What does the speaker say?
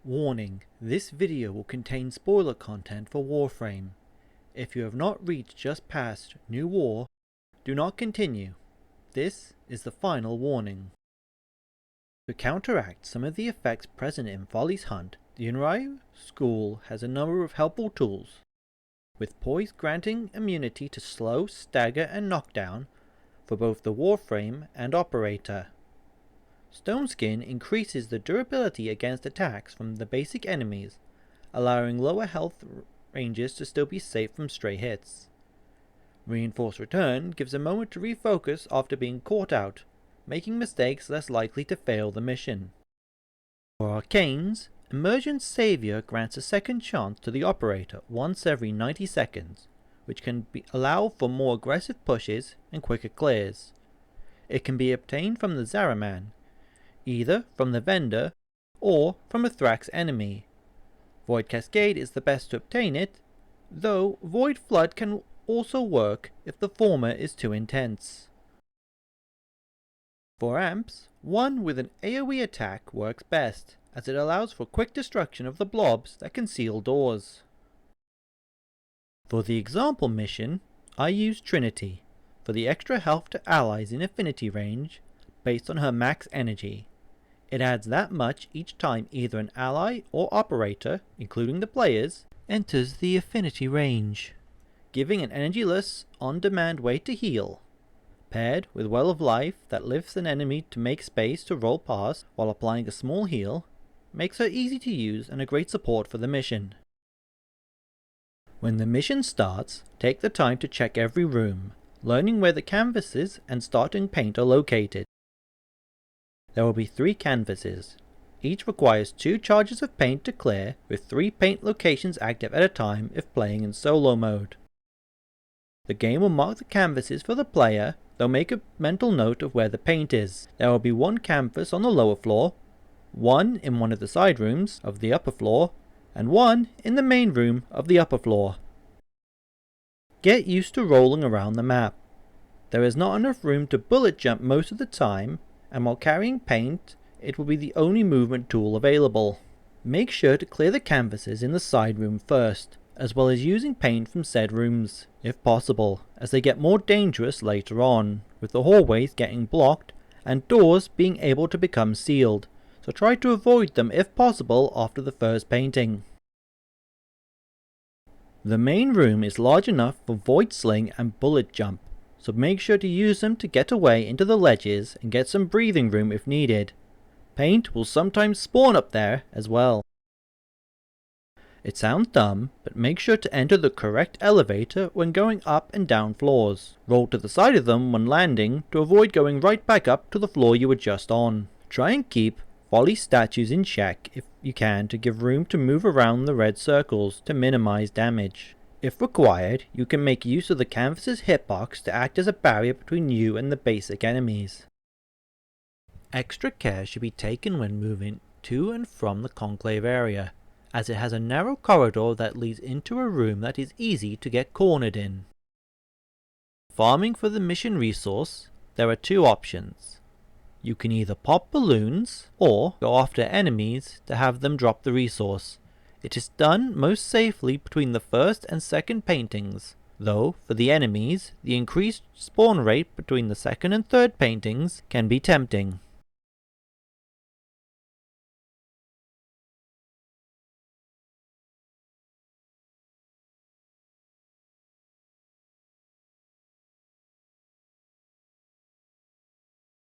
Warning, this video will contain spoiler content for Warfram. If you have not reached just past New War, do not continue. This is the final warning. To counteract some of the effects present in Follie's hunt, the Unrai school has a number of helpful tools, with poise granting immunity to slow, stagger and knockdown for both the Warframe and operator. Stone Skin increases the durability against attacks from the basic enemies, allowing lower health ranges to still be safe from stray hits. Reinforced Return gives a moment to refocus after being caught out, making mistakes less likely to fail the mission. For Arcanes, Emergent Savior grants a second chance to the operator once every 90 seconds, which can allow for more aggressive pushes and quicker clears. It can be obtained from the Zaraman, either from the vendor or from a Thrax enemy. Void Cascade is the best to obtain it, though Void Flood can also work if the former is too intense. For amps, one with an AoE attack works best, as it allows for quick destruction of the blobs that can seal doors. For the example mission, I use Trinity for the extra health to allies in affinity range based on her max energy. It adds that much each time either an ally or operator, including the players, enters the affinity range, giving an energyless, on-demand way to heal. Paired with Well of Life that lifts an enemy to make space to roll past while applying a small heal, makes her easy to use and a great support for the mission. When the mission starts, take the time to check every room, learning where the canvases and starting paint are located. There will be 3 canvases. Each requires 2 charges of paint to clear, with 3 paint locations active at a time if playing in solo mode. The game will mark the canvases for the player, though make a mental note of where the paint is. There will be 1 canvas on the lower floor, 1 in one of the side rooms of the upper floor, and 1 in the main room of the upper floor. Get used to rolling around the map. There is not enough room to bullet jump most of the time, and while carrying paint, it will be the only movement tool available. Make sure to clear the canvases in the side room first, as well as using paint from said rooms, if possible, as they get more dangerous later on, with the hallways getting blocked and doors being able to become sealed, so try to avoid them if possible after the first painting. The main room is large enough for void sling and bullet jump, so make sure to use them to get away into the ledges and get some breathing room if needed. Paint will sometimes spawn up there as well. It sounds dumb, but make sure to enter the correct elevator when going up and down floors. Roll to the side of them when landing to avoid going right back up to the floor you were just on. Try and keep Follie statues in check if you can to give room to move around the red circles to minimize damage. If required, you can make use of the canvas's hitbox to act as a barrier between you and the basic enemies. Extra care should be taken when moving to and from the conclave area, as it has a narrow corridor that leads into a room that is easy to get cornered in. Farming for the mission resource, there are 2 options. You can either pop balloons, or go after enemies to have them drop the resource. It is done most safely between the first and second paintings, though for the enemies, the increased spawn rate between the second and third paintings can be tempting.